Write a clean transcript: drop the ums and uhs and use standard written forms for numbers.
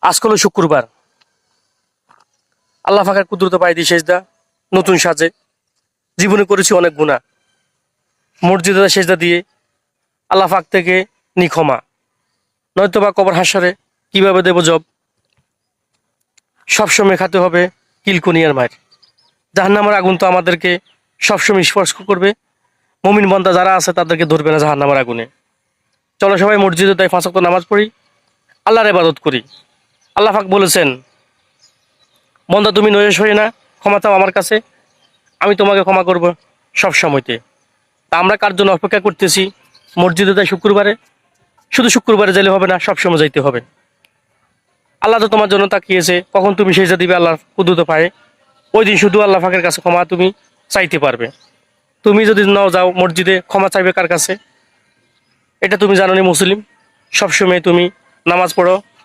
আজকে হলো শুক্রবার। আল্লাহ পাকের কুদরত পাই দি সেজদা নতুন সাজে। জীবনে করেছি অনেক গুনাহ, মসজিদে সেজদা দিয়ে আল্লাহ পাক থেকে নি ক্ষমা। নয়তো বা কবর হাসরে কিভাবে দেব জব। সবসময় খাতে হবে কিলকুনিয়ার মার। জাহান্নামের আগুন তো আমাদেরকে সবসময় স্পর্শ করবে। মুমিন বান্দা যারা আছে তাদেরকে ধরবে না জাহান্নামের আগুনে। চলো সবাই মসজিদে তাই 5 ওয়াক্ত নামাজ পড়ি, আল্লাহর ইবাদত করি। আল্লাহ পাক বলেছেন, বন্দা তুমি নৈরাশ হয়ে না, ক্ষমা চাও আমার কাছে, আমি তোমাকে ক্ষমা করব সব সময়তে। তা আমরা কার জন্য অপেক্ষা করতেছি? মসজিদে তাই শুক্রবারে, শুধু শুক্রবারে যাইলে হবে না, সবসময় যাইতে হবে। আল্লাহ তো তোমার জন্য তাকিয়েছে, কখন তুমি সেজদা দিবে আল্লাহর কুদরত পায়ে, ওই দিন শুধু আল্লাহ পাকের কাছে ক্ষমা তুমি চাইতে পারবে। তুমি যদি নাও যাও মসজিদে, ক্ষমা চাইবে কার কাছে? এটা তুমি জানো নি মুসলিম? সবসময় তুমি নামাজ পড়ো,